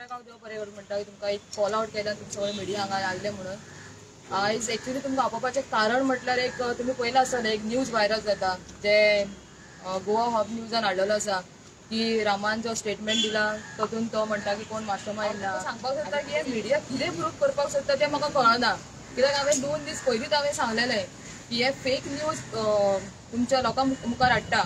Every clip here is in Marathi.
देव बरें करूं म्हणटा की तुमकां एक कॉल आउट केला तुमचे सगळे मिडिया हांगा आयले म्हणून आयज एक्चुअली तुमकां आपोवपाचें कारण म्हटल्यार एक तुमी पयला आसतलें एक न्यूज व्हायरल जाता जे गोवा हब न्यूजान हाडलेलो आसा की रामान जो स्टेटमेंट दिला तातूंत तो म्हणटा की कोण मास्टरमाइंड ना सांगपाक सोदता की हे मिडिया कितें प्रूफ करपाक सोदता तें म्हाका कळना कित्याक हांवें 2 दीस पयलींच हांवें सांगलेलें की हे फेक न्यूज तुमच्या लोकां मुखार हाडटा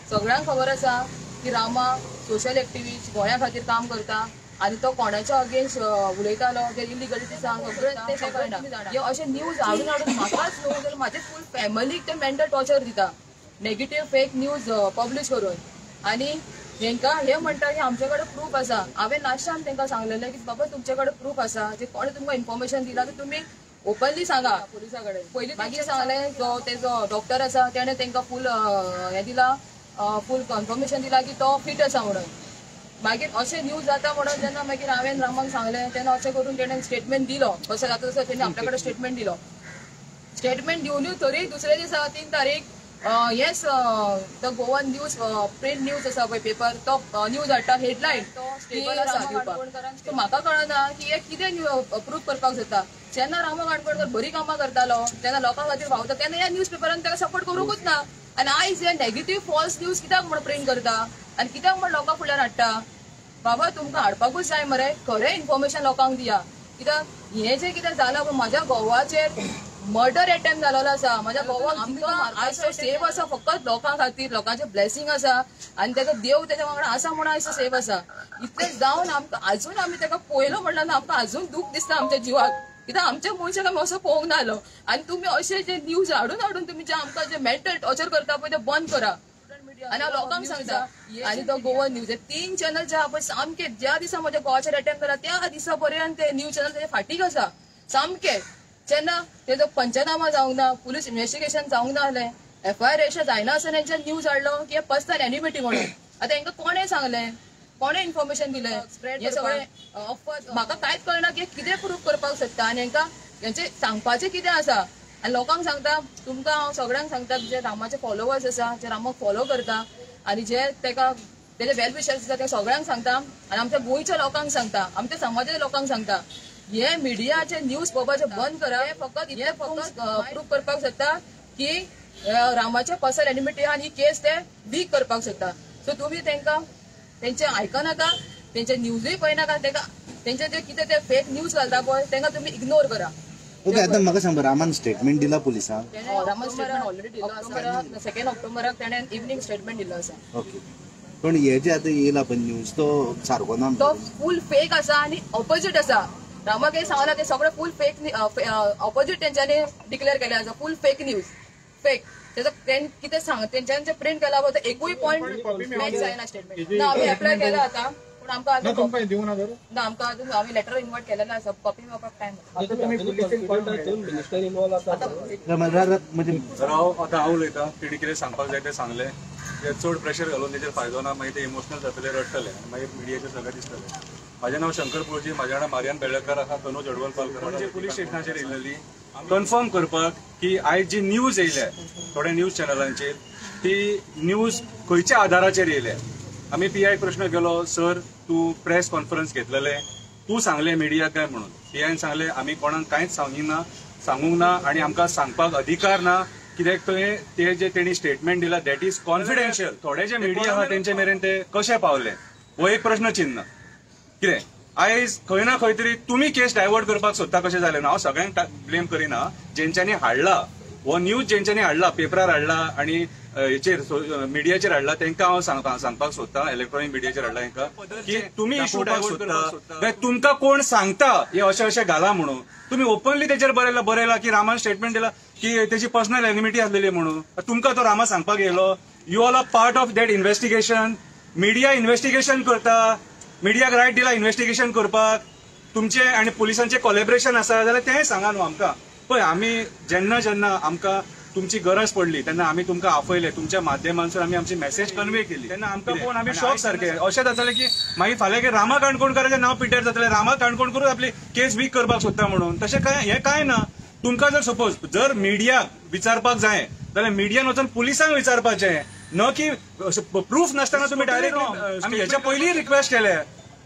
सगळ्यांक खबर आसा की रामा सोशल एक्टिविस्ट गोंया खातीर काम करता आनी तो कोणाच्या अगेन्स्ट उलयतालो जे इलिगलिटीज सगळें ते कळना हे अशें न्यूज हाडून हाडून म्हाकाच न्हू जाल्यार म्हाजे फूल फॅमिलीक ते मेंटल टॉर्चर दिता नेगेटिव्ह फेक न्यूज पब्लीश करून आनी हेंकां हे म्हणटा की आमचे कडेन प्रूफ आसा हांवें लास्टान तांकां सांगलेलें की बाबा तुमचे कडेन प्रूफ आसा जे कोणें तुमकां इन्फॉर्मेशन दिला ते तुमी ओपनली सांगा पुलिसा कडेन पयलीं मागीर सांगलें जो तेजो डॉक्टर आसा तेणें तांकां फूल हें दिला फूल कन्फर्मेशन दिला की तो फिट आसा म्हणून मागीर अशें न्यूज जाता म्हणून जेन्ना मागीर हांवें रामाक सांगलें तेन्ना अशें करून तेणें स्टेटमेंट दिलो कसो जाता तसो तेणी आपल्या कडेन स्टेटमेंट दिलो स्टेटमेंट दिवनूय तरी दुसरे दिसा 3 तारीख येस तो गोवन न्यूज प्रिंट न्यूज आसा पळय पेपर तो न्यूज हाडटा हेडलायन तो स्टेबल आसा दिवपाक सो म्हाका कळना की हे कितें प्रूफ करपाक जाता जेन्ना रामा काणकोणकर बरी कामां करतालो तेन्ना लोकां खातीर भावता तेन्ना ह्या न्यूज पेपरान ताका सपोर्ट करूंकूच ना आनी आयज हे नेगेटिव्ह फॉल्स न्यूज कित्याक म्हण प्रिंट करता आनी कित्याक म्हण लोकां फुड्यान हाडटा बाबा तुमकां हाडपाकूच जाय मरे खरें इन्फॉर्मेशन लोकांक दिया कित्याक हें जें कितें जालां म्हाज्या घोवाचेर मर्डर अटेम्प्ट जालोलो आसा म्हाज्या घोवाक आमकां आयज तो सेफ आसा फकत लोकां खातीर लोकांचे ब्लेसिंग आसा आनी तेका देव तेच्या वांगडा आसा म्हणून आयज तो सेफ आसा इतलें जावन आमकां आजून आमी तेका पळयलो म्हणल्यार आमकां आजून दूख दिसता आमच्या जिवाक कित्याक आमच्या मनशाक आमी असो पळोवंक ना जालो आनी तुमी अशें जे न्यूज हाडून हाडून तुमी जे आमकां जे मेंटल टॉर्चर करता पळय ते बंद करा आनी हांव लोकांक सांगता आनी तो गोवन न्यूज 3 चॅनल जे आहा पळय सामके ज्या दिसा म्हज्या गोवाचेर अटॅम्प्ट जाला त्या दिसा पर्यंत ते न्यूज चॅनल तेजे फाटीक आसा सामके जेन्ना तेजो पंचनामा जावंक ना पुलीस इन्व्हेस्टिगेशन जावंक ना जालें FIR रेशन जायना आसतना हेंच्या न्यूज हाडलो की हे पर्सनल एनिमिटी म्हणून आतां हेंकां कोणें सांगलें कोणें इन्फॉर्मेशन दिलें हे सगळें म्हाका कांयच कळना की कितें प्रूफ करपाक सोदता आनी हेंकां हेंचें सांगपाचें कितें आसा आनी लोकांक सांगता तुमकां हांव सगळ्यांक सांगता जे रामाचे फॉलोवर्स आसा जे रामाक फॉलो करता आनी जे तेका तेजे वेल विशर्स आसा ते सगळ्यांक सांगता आनी आमच्या गोंयच्या लोकांक सांगता आमच्या समाजाच्या लोकांक सांगता हे मिडियाचे न्यूज पळोवपाचे बंद करा हे फकत प्रूफ करपाक सोदता की रामाचे पर्सनल एनिमिटी आनी ही केस ते वीक करपाक सोदता सो तुमी तांकां तेंचे आयकनाका तेंचे न्यूजूय पळयनाका तेका तेंचे जे कितें ते फेक न्यूज घालता पळय तांकां तुमी इग्नोर करा ओके आता म्हाका सांग रामान स्टेटमेंट दिला पुलिसांक रामान स्टेटमेंट ऑलरेडी दिलो आसा 2 ऑक्टोबराक तेणें इवनिंग स्टेटमेंट दिलो आसा ओके पण हे जे आता येयला पण न्यूज तो सारको ना तो फूल फेक आसा आनी ऑपोजिट आसा रामाक हे सांगला ते सगळे फूल फेक ऑपोजिट तेंच्यांनी डिक्लेअर केले आसा फूल फेक न्यूज फेक तेजो कितें सांग तेंच्यांनी प्रिंट केला तो एकूय पॉइंट मॅच जायना स्टेटमेंट ना आमी एप्लाय केला आतां पण आमकां ना आमकां अजून आमी लेटर इन्वाइट केलेलो आसा कॉपी मेळपाक टायम हांव उलयतां तेणी कितें सांगपाक जाय तें सांगलें चड प्रेशर घालून तेजेर फायदो ना मागीर ते इमोशनल जातले रडटले मागीर मिडियाचेर सगळें दिसतलें म्हाजें नांव शंकर पुळजी म्हाजे वांगडा मारियान बेळकर आसा तनूज अडवलपालकर जे पुलीस स्टेशनाचेर येयलेली कन्फर्म करपाक की आयज जी न्यूज येयल्या थोड्या न्यूज चॅनलांचेर ती न्यूज खंयच्या आधाराचेर येयल्या आमी PI प्रश्न केलो सर तूं प्रेस कॉन्फरन्स घेतलेलें तूं सांगलें मिडियाक काय म्हणून PIन सांगलें आमी कोणाक कांयच सांगूंक ना आनी आमकां सांगपाक अधिकार ना कित्याक ते जे तेणी स्टेटमेंट दिला दॅट इज कॉन्फिडेन्शियल थोडे जे मिडिया आहा तेंचे मेरेन ते कशें पावले हो एक प्रश्न चिन्ह कितें आयज खंय ना खंय तरी तुमी केस डायवर्ट करपाक सोदता कशें जालें ना हांव सगळ्यांक ब्लेम करिना जेंच्यांनी हाडला हो न्यूज जेंच्यांनी हाडला पेपरार हाडला आनी हेचेर मिडियाचेर हाडला तांकां हांव सांगपाक सोदता इलेक्ट्रॉनिक मिडियाचेर हाडला तांकां की तुमी इशू डायवर्ट करपाक सोदता तुमकां कोण सांगता हे अशें घाला म्हणून तुमी ओपनली तेचेर बरयला की रामान स्टेटमेंट दिला की तेची पर्सनल एनिमिटी आसलेली म्हणून तुमकां तो रामा सांगपाक येयलो you all are part of that investigation media investigation करता मिडियाक रायट दिला इन्व्हेस्टिगेशन करपाक तुमचे आनी पुलिसांचे कोलॅबरेशन आसा जाल्यार तेंय सांगा न्हू आमकां पळय आमी जेन्ना आमकां तुमची गरज पडली तेन्ना आमी तुमकां आपयले तुमच्या माध्यमांतसून आमी आमची मेसेज कन्वे केली तेन्ना आमकां पळोवन आमी शॉक सारके अशें जातालें की मागीर फाल्यां की रामा काणकोणकाराचें नांव पिड्ड्यार जातलें रामा काणकोणकरूच आपली केस वीक करपाक सोदता म्हणून तशें हें कांय ना तुमकां जर सपोज जर मिडियाक विचारपाक जाय जाल्यार मिडियान वचून पुलिसांक विचारपाचें न की प्रूफ नासतना तुम्ही डायरेक्ट आम्ही ह्याच्या पयलीं रिक्वेस्ट केले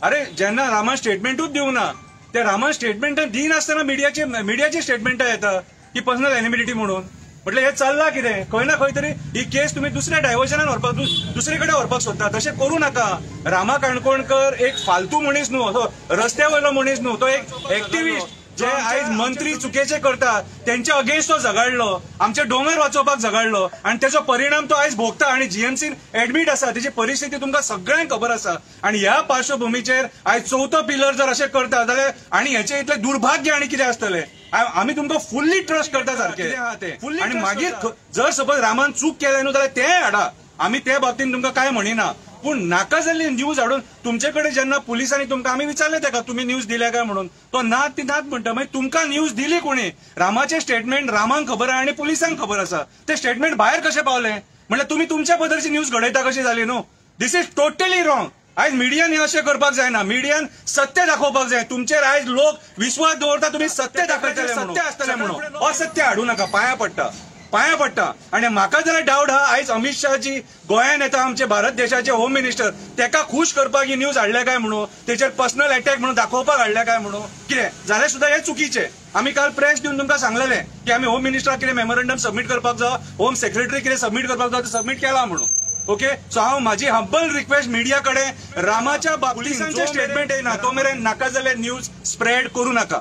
अरे ज्यांना रामान स्टेटमेंटूच दिवंक ना ते रामान स्टेटमेंट दिनासतना मिडियाची स्टेटमेंट येतात की पर्सनल एनिमिलिटी म्हणून. म्हटलं हे चल्लां कितें खंय ना खंय तरी ही केस तुम्ही दुसऱ्या डायव्हर्जनान व्हरपाक दुसरे कडेन व्हरपाक सोदता. तशें करूं नाका. रामा काणकोणकर एक फालतू मनीस न्हू, असो रस्त्या वयलो मनीस न्हू, तो एक एक्टिव्हिस्ट जे आयज मंत्री चुकीचे करतात त्यांच्या अगेन्स्ट तो झगडलो, आमचे डोंगर वाचोवपाक झगडलो आणि त्याचो परिणाम तो आयज भोगता आणि जीएमसीन एडमीट आसा. त्याची परिस्थिती तुमकां सगळ्यांक खबर आसा. आणि ह्या पार्श्वभूमीचेर आयज चवथो पिलर जर अशें करता जाल्यार आणि हेचे इतले दुर्भाग्य आणि कितें आसतलें. आम्ही तुमकां फुल्ली ट्रस्ट करता सारखे आणि मागीर जर सपोज रामान चूक केलें न्हू जाल्यार तें हाडा. आमी ते बाबतींत तुमकां काय म्हणिना. पूण नाका जाल्ली न्यूज हाडून तुमचे कडेन जेन्ना पुलिसांनी तुमकां आमी विचारलें तेका तुम्ही न्यूज दिल्या काय म्हणून तो नात ती नात म्हणटा. मागीर तुमकां न्यूज दिली कोणी. रामाचें स्टेटमेंट रामांक खबर आसा आनी पुलिसांक खबर आसा. ते स्टेटमेंट भायर कशें पावलें म्हणल्यार तुमी तुमच्या पद्धतीची न्यूज घडयता कशी जाली न्हू. दिस इज टोटली रॉंग. आयज मिडियान हे अशें करपाक जायना. मिडियान सत्य दाखोवपाक जाय. तुमचेर आयज लोक विश्वास दवरता तुम्ही सत्य दाखयतले सत्य आसतलें म्हणून. असत्य हाडू नाका. पांया पडटा. आणि म्हाका जाल्यार डावट हा आयज अमित शहाजी गोंयान येता आमचे भारत देशाचे होम मिनिस्टर तेका खुश करपाक ही न्यूज हाडल्या काय म्हणून तेचेर पर्सनल अटॅक म्हणून दाखोवपाक हाडल्या काय म्हणून कितें जाल्यार सुद्धा हे चुकीचे. आमी काल प्रेस दिवन तुमकां सांगलेलें की आमी होम मिनिस्टराक कितें मेमोरंडम सबमीट करपाक जाय, होम सेक्रेटरी कितें सबमीट करपाक जाय ते सबमीट केला म्हणून. ओके सो हांव म्हाजी हंबल रिक्वेस्ट मिडिया कडेन रामाच्या पुलिसांचे स्टेटमेंट येना तो मेरेन नाका जाल्यार न्यूज स्प्रेड करू नाका.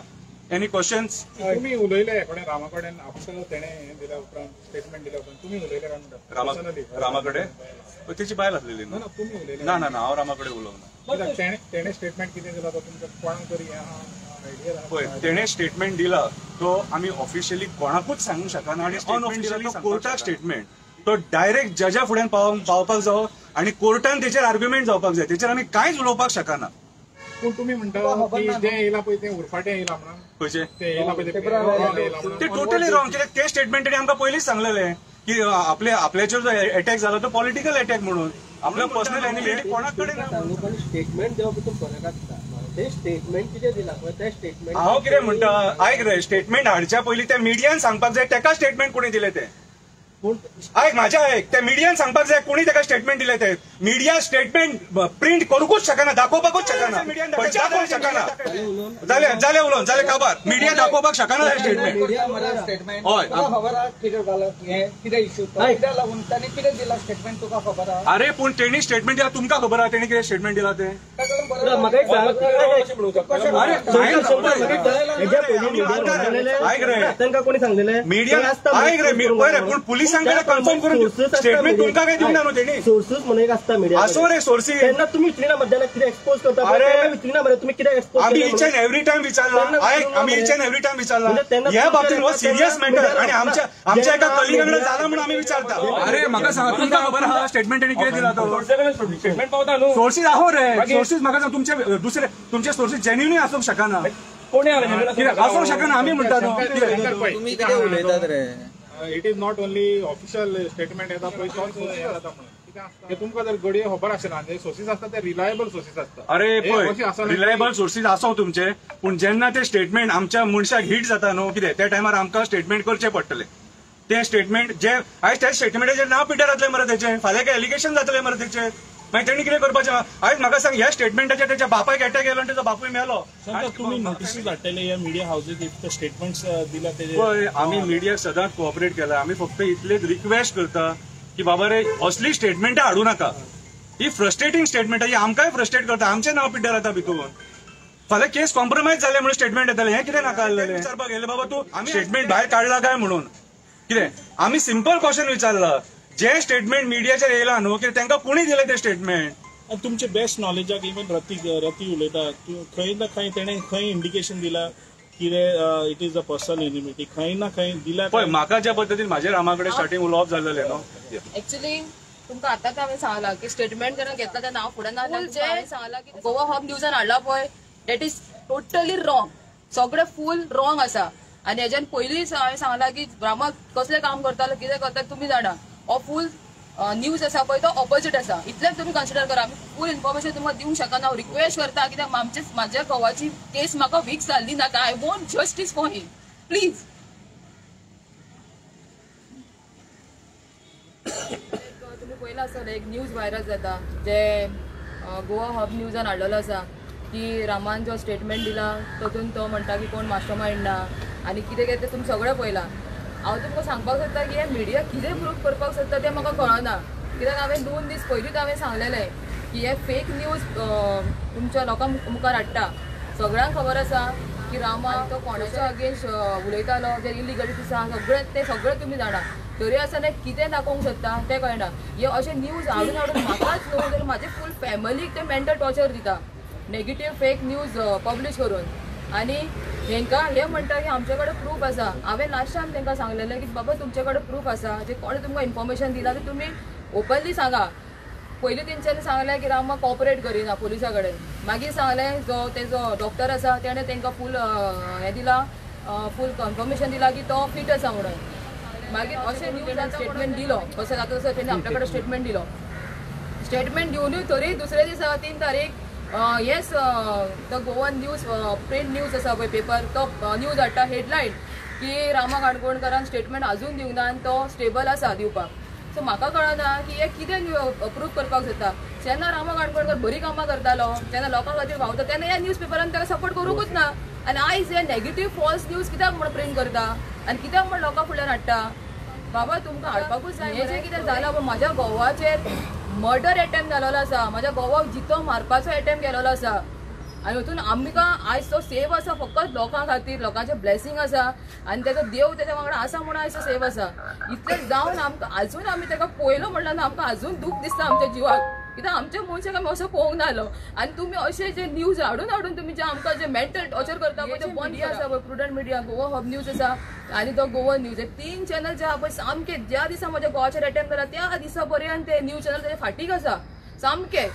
Any questions? तुम्ही उलयले कोणे रामा कडेन आफ्टर तेणे दिल्या उपरांत स्टेटमेंट दिल्या उपरांत तुम्ही उलयले काय रामा कडेन त्याची बायल आसलेली ना तुम्ही उलयले ना हांव रामा कडेन उलोवना. तेणे स्टेटमेंट कितें दिला तो तुमच्या कोणाक तरी पळय तेणे स्टेटमेंट दिला तो आमी ऑफिशियली कोणाकूच सांगूंक शकना. आणि अनऑफिशियली कोर्टाक स्टेटमेंट तो डायरेक्ट जजा फुड्यान पावपाक जावो आणि कोर्टान तेचेर आर्ग्युमेंट जावपाक जाय. तेचेर आमी कांयच उलोवपाक शकना. पूण तुम्ही म्हणटा की जे येयला पळय ते उरफाटे येयला म्हणून खंयचे ते येयला पळय ते टोटली रॉंग. कित्याक ते स्टेटमेंटांनी आमकां पयलींच सांगलेलें की आपल्याचेर जो अटॅक झाला तो पॉलिटिकल अटॅक म्हणून. आपल्या पर्सनल एनिमिलिटी कोणाक कडेन स्टेटमेंट देवप तितून फरक आसता. ते स्टेटमेंट कितें दिला पळय ते स्टेटमेंट हांव कितें म्हणटा आयक रे स्टेटमेंट हाडच्या पयलीं त्या मिडियान सांगपाक जाय तेका स्टेटमेंट कोणी दिले ते. आयक म्हाज्या आयक त्या मिडियान सांगपाक जाय कोणी तेका स्टेटमेंट दिले ते. मिडिया स्टेटमेंट प्रिंट करूंकूच शकना दाखोवपाकूच शकना दाखोवंक शकना. जालें उलोवन जालें काबार. मिडिया दाखोवपाक शकना स्टेटमेंट. हय अरे पूण तेणी स्टेटमेंट दिला तुमकां खबर आहा तेणी कितें स्टेटमेंट दिला ते. आयक रे तांकां कोणी सांगलेलें मिडिया आयक रे पूण पुलिसांकडे कन्फर्म करून स्टेटमेंट तुमकां काय दिवंक ना न्हू तेणी. सोर्सेस म्हणून एक आसता मिडिया असो रे सोर्सीस. तेन्ना तुम्ही विचरिना मध्यान कितें एक्सपोज करता अरे विचरिना मरे तुम्ही कितें एक्सपोज आम्ही इच अँड एव्हरी टाइम विचारला. आयक आम्ही इच अँड एव्हरी टाइम विचारला. ह्या बाबतीत हो सिरियस मॅटर आणि आमच्या एका कलिगाकडे झाला म्हणून आम्ही विचारता. अरे म्हाका सांगा तुमकां खबर आहा स्टेटमेंट तेणी कितें दिला तो. स्टेटमेंट पावता न्हू सोर्सीस आहो रे सोर्सीस म्हाका सांग तुमचे दुसरे तुमचे सोर्सीस जेन्युनली आसूंक शकना. कोणी आसूंक शकना आमी म्हणटा न्हू. तुम्ही कितें उलयतात रे. It is not only official statement येता पळय तो येता म्हणून कितें आसता ते तुमकां जर घडये खबर आसना जे सोर्सीस आसता ते रिलायबल सोर्सीस आसता. अरे पळय रिलायबल सोर्सीस आसो तुमचे पूण जेन्ना ते स्टेटमेंट आमच्या मनशाक हिट जाता न्हू कितें त्या टायमार आमकां स्टेटमेंट करचें पडटलें. ते स्टेटमेंट जे आयज त्या स्टेटमेंटाचेर नांव पिड्यार जातलें मरे तेचें फाल्यां काय एलिगेशन जातलें मरे तेचेर. मागीर तेणी कितें करपाचें आयज म्हाका सांग ह्या स्टेटमेंटाचेर त्याच्या बापायक अटॅक येयलो आनी तेचो बापूय मेलो. तुम्ही नोटीस धाडटले ह्या मिडिया हाऊसेस इतके स्टेटमेंट्स दिला ते. पळय आमी मिडियाक सदांच कोऑपरेट केला. आमी फक्त इतलेच रिक्वेस्ट करता की बाबा रे असली स्टेटमेंटां हाडू नाका. ही फ्रस्ट्रेटिंग स्टेटमेंटां ही आमकांय फ्रस्ट्रेट करता. आमचें नांव पिड्ड्यार जाता भितून. फाल्यां केस कॉम्प्रोमायज जाले म्हणून स्टेटमेंट येतलें हें कितें नाका आसलेलें. विचारपाक गेले बाबा तूं स्टेटमेंट भायर काडला काय म्हणून कितें. आमी सिंपल क्वेश्चन विचारला जे स्टेटमेंट मिडियाचेर येयला न्हू कितें तांकां कोणी दिलें तें स्टेटमेंट. तुमचे बेस्ट नॉलेजाक इवन रती उलयता खंय ना खंय तेणे खंय इंडिकेशन दिला कितें it is a personal enmity खंय ना खंय दिला. पळय म्हाका ज्या पद्दतीन म्हाज्या रामा कडेन स्टार्टिंग उलोवप जाल्लेलें न्हू. ऍक्च्युली तुमकां आतां हांवें सांगला की स्टेटमेंट जेन्ना घेतला तेन्ना हांव फुडें ना जे सांगला की गोवा हब न्यूजान हाडला पळय दॅट इज टोटली रॉंग. सगळें फूल रॉंग आसा. आनी हेज्यान पयलींच हांवें सांगला की रामा कसलें काम करतालो कितें करता तुमी जाणा. हो फूल न्यूज आसा पळय तो ऑपोजीट आसा. इतलेंच तुमी कन्सिडर करा. आमी फूल इन्फॉर्मेशन तुमकां दिवंक शकना. हांव रिक्वेस्ट करता कित्याक म्हाज्या घोवाची केस म्हाका वीक जाल्ली नाका. I want justice for him please. तुम्ही पयला आसतलें एक न्यूज व्हायरल जाता जे गोवा हब न्यूजान हाडलेलो आसा की रामान जो स्टेटमेंट दिला तातूंत तो म्हणटा की कोण मास्टरमाइंड ना आनी कितें कितें तें तुमी सगळें पळयलां. हांव तुमकां सांगपाक सोदता की हे मिडिया कितें प्रूफ करपाक सोदता तें म्हाका कळना. कित्याक हांवें 2 दीस पयलींच हांवें सांगलेलें की हे फेक न्यूज तुमच्या लोकां मुखार हाडटा. सगळ्यांक खबर आसा की रामा तो कोणाच्या अगेन्स्ट उलयतालो, जे इलिगलिटीज आसा ते सगळें तुमी जाणा. तरी आसतना कितें दाखोवंक सोदता तें कळना. हे अशें न्यूज हाडून म्हाकाच न्हू तर म्हाजे फूल फॅमिलीक ते मेंटल टॉर्चर दिता नेगेटीव फेक न्यूज पब्लीश करून. आनी हेंकां हे म्हणटा की आमचे कडेन प्रूफ आसा. हांवें लास्ट टायम तांकां सांगलेलें की बाबा तुमचे कडेन प्रूफ आसा, जे कोणें तुमकां इन्फॉर्मेशन दिला ते तुमी ओपनली सांगा. पयलीं तेंच्यांनी सांगलें की रामा कॉपरेट करिना पुलिसा कडेन. मागीर सांगलें जो तेजो डॉक्टर आसा तेणें तांकां फूल हें दिलां, फूल कन्फर्मेशन दिला की तो फिट आसा म्हणून. मागीर अशें न्यूजान स्टेटमेंट दिलो, कसो जाता तसो तेणी आपल्या कडेन स्टेटमेंट दिलो. स्टेटमेंट दिवनूय तरी दुसरे दिसा 3 तारीख yes the Goan news print news आसा पळय पेपर तो न्यूज हाडटा हेडलायन की रामा काणकोणकरान स्टेटमेंट आजून दिवंक ना आनी तो स्टेबल आसा दिवपाक. सो म्हाका कळना की हे कितें प्रूफ करपाक सोदता. जेन्ना रामा काणकोणकर बरी कामां करतालो, जेन्ना लोकां खातीर भावता तेन्ना ह्या न्यूज पेपरान ताका सपोर्ट करूंकूच ना. आनी आयज हे नेगेटीव फॉल्स न्यूज कित्याक म्हण प्रिंट करता आनी कित्याक म्हण लोकां फुड्यान हाडटा. बाबा तुमकां हाडपाकूच जाय. हे जें कितें जालां पळय म्हाज्या घोवाचेर मर्डर एटेम्प्ट जालोलो आसा, म्हाज्या घोवाक जितो मारपाचो एटेम्प्ट केलेलो आसा. आनी हितून आमकां आयज तो सेव आसा फकत लोकां खातीर, लोकांचें ब्लेसिंग आसा आनी तेजो देव तेज्या वांगडा आसा म्हणून आयज तो सेव आसा. इतलें जावन आमकां आजून आमी ताका पळयलो म्हणल्यार आमकां आजून दूख दिसता आमच्या जिवाक. कित्याक आमचे मनशाक आमी असो पळोवंक नाहलो. आनी तुमी अशे जे न्यूज हाडून तुमी जे आमकां जे मेंटल टॉर्चर करता पळय ते मिडिया आसा पळय prudent media, Goa hub news आसा आनी तो गोवन न्यूज, हे 3 चॅनल जे आहा पळय सामके ज्या दिसा म्हज्या गोवाचेर अटॅम्प्ट जाला त्या दिसा पर्यंत ते न्यूज चॅनल तेजे फाटीक आसा सामके.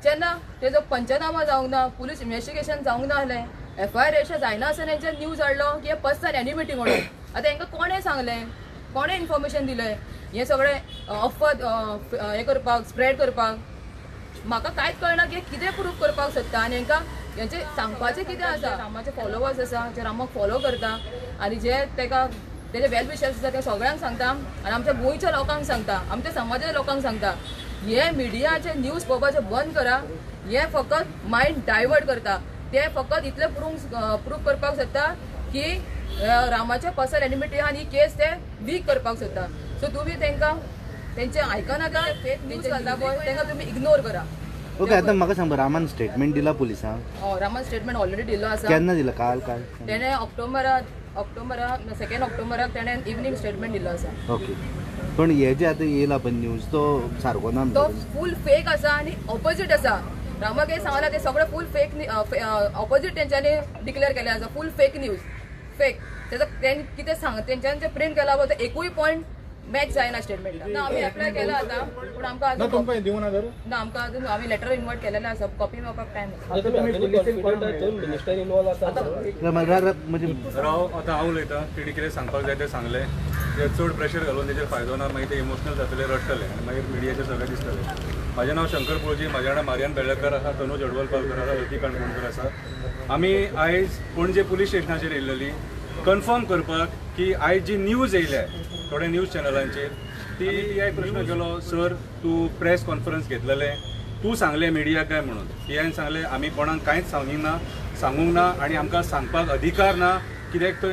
जेन्ना तेजो पंचनामा जावंक ना, पुलीस इन्व्हेस्टिगेशन जावंक ना जालें, FIR रेजिस्टर जायना आसतना हेंचे न्यूज हाडलो की हे पर्सनल एनिमिटी म्हणून. आतां हेंकां कोणें सांगलें, कोणें इन्फॉर्मेशन दिलें हें सगळें अफवाद हें करपाक स्प्रेड करपाक. म्हाका कांयच कळना की कितें प्रूफ करपाक सोदता. आनी हेंकां हेंचें सांगपाचें कितें आसा. रामाचे फॉलोवर्स आसा जे रामाक फॉलो करता आनी जे ताका तेजे वेल विशर्स आसा ते सगळ्यांक सांगता आनी आमच्या गोंयच्या लोकांक सांगता, आमच्या समाजाच्या लोकांक सांगता हे मिडियाचे न्यूज पळोवपाचें बंद करा. हे फकत मायंड डायवर्ट करता. ते फकत इतलें प्रूफ करपाक सोदता की रामाचे पर्सनल एनिमिटी आनी ही केस ते वीक करपाक सोदता. सो तुमी तांकां तेंचे आयकनाका फेक न्यूज घालता पळय तांकां तुमी इग्नोर करा. ओके आतां म्हाका सांग रामान स्टेटमेंट दिला पुलिसांक? रामान स्टेटमेंट ऑलरेडी दिल्लो आसा. केन्ना दिला? काल तेणें ऑक्टोबराक 2 ऑक्टोबराक तेणें इवनिंग स्टेटमेंट दिल्लो आसा. ओके पण हे जे आतां येयला पळय न्यूज तो सारको ना, तो फूल फेक आसा आनी ऑपोजीट आसा. रामाक हे सांगला ते सगळे फूल फेक ऑपोजीट तेंच्यांनी डिक्लेअर केले आसा. फूल फेक न्यूज फेक. तेजो तेणी कितें सांग तेंच्यांनी जे प्रिंट केला पळय तो एकूय पॉयंट मॅच जायना स्टेटमेंटान. ना आमी एप्लाय केला आतां पूण आमकां अजून तुमकां दिवं ना तर ना आमकां अजून आमी लेटर इन्वर्ट केलेलें आसा. कॉपी मेळपाक टायम मिनिस्टर इन्वॉल्व आसा म्हणजे हांव उलयतां. तेणी कितें सांगपाक जाय तें सांगलें. चड प्रेशर घालून तेजेर फायदो ना. मागीर ते इमोशनल जातले, रडटले आनी मागीर मिडियाचेर सगळें दिसतलें. म्हाजें नांव शंकर पुळजी, म्हाज्या वांगडा मारियान बेळ्ळेकर आसा, तनूज अडवलपालकर आसा, रती काणकोणकर आसा. आमी आयज पणजे पुलीस स्टेशनाचेर येयलेली कन्फर्म करपाक की आयज जी न्यूज येयल्या थोड्या न्यूज चॅनलांचेर ती एक प्रश्न केलो, सर तूं प्रेस कॉन्फरन्स घेतलेलें, तूं सांगलें मिडियाक काय म्हणून. ती हांवें सांगलें आमी कोणाक कांयच सांगूंक ना आनी आमकां सांगपाक अधिकार ना. कित्याक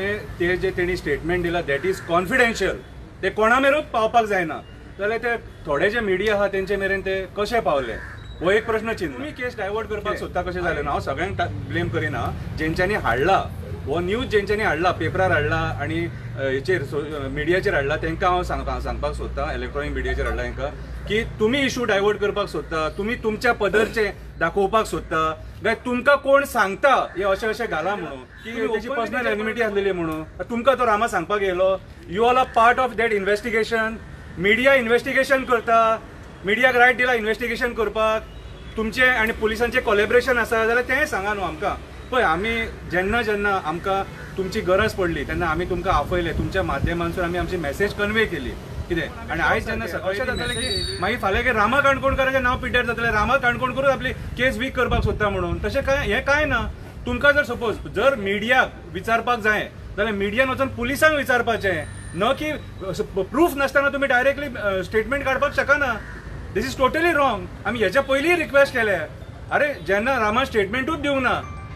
ते जे तेणी स्टेटमेंट दिला दॅट इज कॉन्फिडेन्शियल, ते कोणा मेरेनूच पावपाक जायना. जाल्यार ते थोडे जे मिडिया आहा तेंचे मेरेन ते कशें पावले हो एक प्रश्न चिन्ह. तुमी केस डायवर्ट करपाक सोदता कशें जालें ना. हांव सगळ्यांक ब्लेम करिना. जेंच्यांनी हाडला हो न्यूज, जेंच्यांनी हाडला पेपरार हाडला आनी हेचेर मिडियाचेर हाडला तांकां हांव सांगपाक सोदतां, इलेक्ट्रॉनीक मिडियाचेर हाडला तांकां की तुमी इशू डायवर्ट करपाक सोदता, तुमी तुमच्या पदरचे दाखोवपाक सोदता काय तुमकां कोण सांगता हे अशें अशें घाला म्हणून की तेजी पर्सनल एनिमिटी आसलेली म्हणून. तुमकां तो रामा सांगपाक येयलो you all are part of that investigation. Media investigation करता, मिडियाक रायट दिला इन्व्हेस्टिगेशन करपाक. तुमचे आनी पुलिसांचे कोलॅबरेशन आसा जाल्यार तेंय सांगा न्हू आमकां. पळय आमी जेन्ना आमकां तुमची गरज पडली तेन्ना आमी तुमकां आपयले, तुमच्या माध्यमांतसून आमी आमची मेसेज कन्वे केली कितें. आनी आयज जेन्ना अशें जातलें की मागीर फाल्यां की रामा काणकोणकराचें नांव पिड्ड्यार जातलें, रामा काणकोणकरूच आपली केस वीक करपाक सोदता म्हणून. तशें हें कांय ना. तुमकां जर सपोज जर मिडियाक विचारपाक जाय जाल्यार मिडियान वचून पुलिसांक विचारपाचें, न की प्रूफ नासतना तुमी डायरेक्टली स्टेटमेंट काडपाक शकना. दिस इज टोटली रॉंग. आमी हेच्या पयलीं रिक्वेस्ट केल्या अरे जेन्ना रामान स्टेटमेंटूच दिवंक ना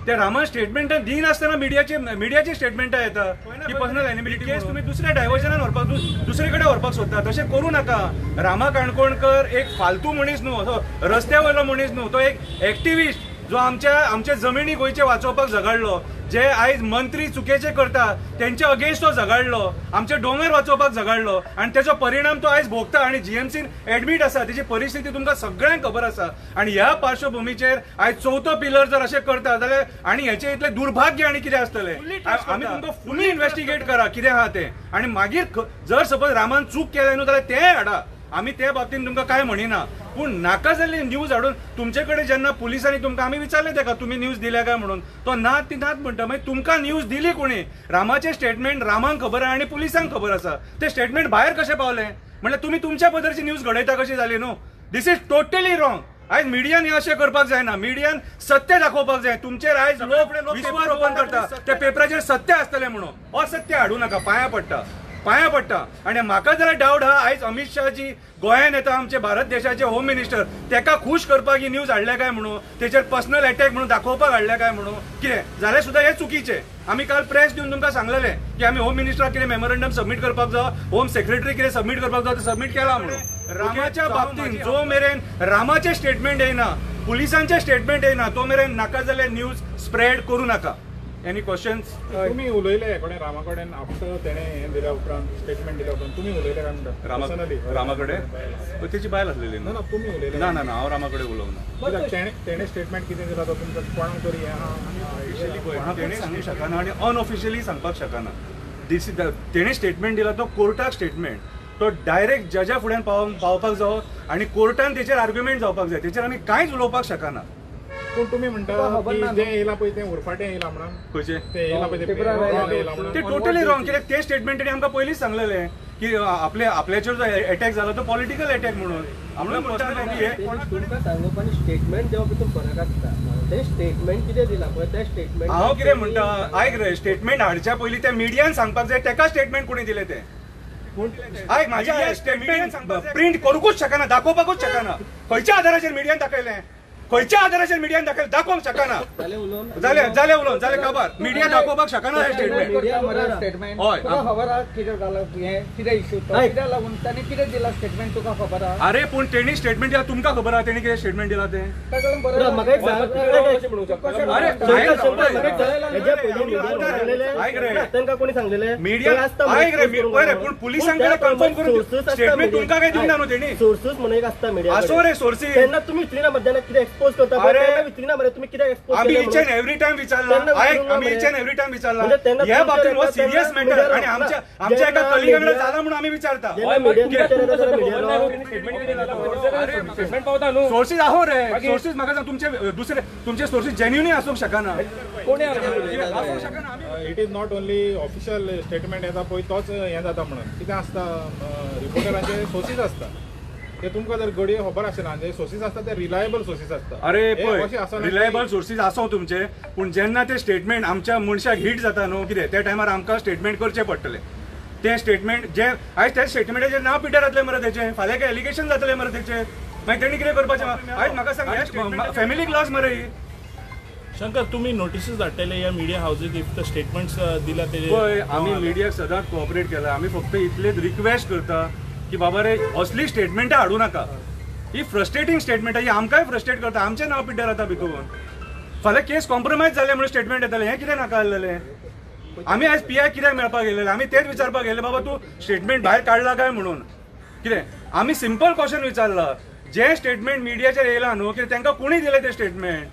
ते रामान स्टेटमेंट दिनासतना मिडियाची स्टेटमेंटां येता की पर्सनल एनिमिलिटी केस तुम्ही दुसऱ्या डायव्हर्जनान व्हरपाक दुसरे कडेन व्हरपाक सोदता तशें करूं नाका. रामा काणकोणकर एक फालतू मनीस न्हू, असो रस्त्या वयलो मनीस न्हू, तो एक एक्टिविस्ट जो आमच्या जमिनी गोंयचे वाचोवपाक झगडलो, जे आयज मंत्री चुकेचे करता त्यांचे अगेन्स्ट तो झगडलो, आमचे दोंगर वाचोवपाक झगडलो आणि त्याचो परिणाम तो आयज भोगता आणि जीएमसीन एडमीट आसा. त्याची परिस्थिती तुमकां सगळ्यांक खबर आसा. आणि ह्या पार्श्वभूमीचेर आयज चवथो पिलर जर अशें करता जाल्यार आणि हेचे इतले दुर्भाग्य आणि कितें आसतलें. आमी तुमकां फुल्ली इन्व्हेस्टिगेट करा कितें आहा तें आणि मागीर जर सपोज रामान चूक केलें न्हू जाल्यार तें हाडा. आमी त्या बाबतीन तुमकां काय म्हणिना, पूण नाका जाल्ली न्यूज हाडून तुमचे कडेन जेन्ना पुलिसांनी तुमकां आमी विचारलें तेका तुम्ही न्यूज दिल्या काय म्हणून, तो नात ती नात म्हणटा. मागीर तुमकां न्यूज दिली कोणी? रामाचें स्टेटमेंट रामांक खबर आहा आनी पुलिसांक खबर आसा. ते स्टेटमेंट भायर कशें पावलें म्हणल्यार तुमी तुमच्या पदरची न्यूज घडयता कशी जाली न्हू. दिस इज टोटली रॉंग. आयज मिडियान हे अशें करपाक जायना. मिडियान सत्य दाखोवपाक जाय. तुमचेर आयज लोक विश्वास ओपन करता त्या पेपराचेर सत्य आसतलें म्हणून. असत्य हाडू नाका. पांया पडटा. आणि म्हाका जाल्यार डावट आहा आयज अमित शहाजी गोंयांत येता, आमचे भारत देशाचे होम मिनिस्टर, तेका खुश करपाक ही न्यूज हाडल्या काय म्हणून, तेचेर पर्सनल अटॅक म्हणून दाखोवपाक हाडल्या काय म्हणून कितें जाल्यार सुद्दां हे चुकीचें. आमी काल प्रेस दिवन तुमकां सांगलेलें की आमी होम मिनिस्टराक कितें मेमोरंडम सबमीट करपाक जाय, होम सेक्रेटरी कितें सबमीट करपाक जाय ते सबमीट केला म्हणून. रामाच्या बाबतींत जो मेरेन रामाचें स्टेटमेंट येयना, पुलिसांचें स्टेटमेंट येयना, तो मेरेन नाका जाल्यार न्यूज स्प्रेड करूं नाका. Any questions? तुम्ही उलयले हे कडेन रामा कडेन आफ्टर तेणे हे दिल्या उपरांत स्टेटमेंट दिल्या उपरांत तुम्ही उलयले काय म्हणटा? रामा कडेन तेची बायल आसलेली ना तुम्ही उलयले? ना हांव रामा कडेन उलोवना. तेणे स्टेटमेंट कितें दिला तो तुमकां कोणाक तरी तेणे सांगूंक शकना आणि अनऑफिशियली सांगपाक शकना. तेणे स्टेटमेंट दिला तो कोर्टाक स्टेटमेंट, तो डायरेक्ट जजा फुड्यान पावपाक जावो आणि कोर्टान तेचेर आर्ग्युमेंट जावपाक जाय. तेचेर आमी कांयच उलोवपाक शकना. पूण तुम्ही म्हणटा की जे येयला पळय तें उरफाटें येयला म्हणून. खंयचे ते येयला पळय ते टोटली रॉंग. कित्याक ते स्टेटमेंटांनी आमकां पयलींच सांगलेलें की आपल्याचेर जो अटॅक जालो तो पॉलिटिकल अटॅक म्हणून. तुमकां सांगप आनी स्टेटमेंट दिवप भितर फरक आसता. ते स्टेटमेंट कितें दिला पळय ते स्टेटमेंट हांव कितें म्हणटा आयक रे, स्टेटमेंट हाडच्या पयलीं ते मिडियान सांगपाक जाय तेका स्टेटमेंट कोणी दिलें तें. आयक म्हाज्या स्टेटमेंट प्रिंट करूंकूच शकना, दाखोवपाकूच शकना. खंयच्या आधाराचेर मिडियान दाखयलें? खंयच्या आधाराचेर मिडियान दाखयलें दाखोवंक शकना. जालें उलोवन जालें काबार. मिडिया दाखोवपाक शकना हे स्टेटमेंट. हय खबर आहा कितें जालां, कितें इश्यू कित्याक लागून ताणी कितें दिला स्टेटमेंट तुका खबर आहा? अरे पूण तेणी स्टेटमेंट दिला तुमकां खबर आहा तेणी कितें स्टेटमेंट दिला तें? तांकां कोणी सांगलेलें? मिडिया आयक रे पळय रे, पूण पुलिसांक कन्फर्म करून स्टेटमेंट तुमकां काय दिवंक ना न्हू तेणी. सोर्सीस म्हणून एक आसता मिडिया. आसो रे सोर्सीस. तेन्ना तुमी विचरिना मध्यान कितें एक्सपोज करता पळय, विचरिना मरे तुमी कितें एक्सपोज आमी इच एंड एवरी टाइम विचारला. आयक आमी इच एंड एवरी टाइम विचारला. ह्या बाबतीत हो सिरियस मॅटर आणि आमच्या एका कलिगांकडे झाला म्हणून आमी विचारता. सोर्सीस आहो रे. सोर्सीस म्हाका सांग तुमचे सोर्सीस जेन्युनी आसूंक शकना. It is not only official statement येता पळय तोच हें जाता म्हणून. कितें आसता रिपोर्टरांचे सोर्सीस आसता ते तुमकां जर घडये खबर आसना, जे सोर्सीस आसता ते रिलायबल सोर्सीस आसता. अरे पळय रिलायबल सोर्सीस आसो तुमचे, पूण जेन्ना ते स्टेटमेंट आमच्या मनशाक हिट जाता न्हू कितें त्या टायमार आमकां स्टेटमेंट करचें पडटलें. ते स्टेटमेंट जे आयज त्या स्टेटमेंटाचेर नांव पिड्यार जातलें मरे तेचें, फाल्यां काय एलिगेशन जातलें मरे तेचें. मागीर तेणी कितें करपाचें? आयज म्हाका सांग फॅमिलीक लॉस मरे ही. शंकर तुम्ही नोटिसीस धाडटले या मिडिया हाऊसेक इफ द स्टेटमेंट्स दिला ते पळय आमी मिडियाक सदांच कोऑपरेट केला. आमी फक्त इतलेच रिक्वेस्ट करता की बाबा रे असली स्टेटमेंटां हाडू नाका. ही फ्रस्ट्रेटिंग स्टेटमेंटां ही आमकांय फ्रस्ट्रेट करता. आमचें नांव पिड्ड्यार जाता भितून. फाल्यां केस कॉम्प्रोमायज जालें म्हणून स्टेटमेंट येतलें हें कितें नाका आसलेलें. आमी आयज पीआय कित्याक मेळपाक गेलेले? आमी तेच विचारपाक गेले बाबा तूं स्टेटमेंट भायर काडला काय म्हणून. कितें आमी सिंपल क्वेश्चन विचारला. जे स्टेटमेंट मिडियाचेर येयला न्हू कितें तांकां कोणी दिलें तें स्टेटमेंट?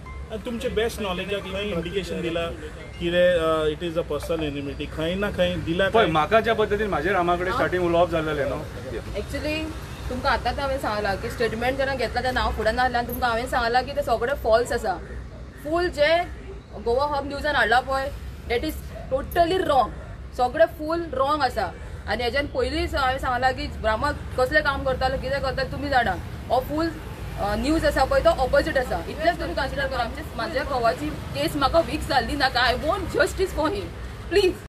तुमचे बेस्ट नॉलेजाक खंय इंडिकेशन दिला कितें it is a personal enmity खंय ना खंय दिला? पळय म्हाका ज्या पद्दतीन म्हाजे रामा कडेन स्टार्टींग उलोवप जाल्लेलें न्हू. एक्चुअली तुमकां आतांच हांवें सांगलां की स्टेटमेंट जेन्ना घेतला तेन्ना हांव फुडें नासलें आनी तुमकां हांवें सांगलां की तें सगळें फॉल्स आसा. फूल जे गोवा हब न्यूजान हाडला पळय डेट इज टोटली रॉंग. सगळें फूल रॉंग आसा. आनी हेज्यान पयलींच हांवें सांगलां की रामा कसलें काम करतालो कितें करता तुमी जाणा. हो फूल न्यूज आसा पळय तो ऑपोजीट आसा. इतलेंच तुमी कन्सिडर करा. म्हाज्या घोवाची केस म्हाका वीक जाल्ली नाका. I want justice for him please.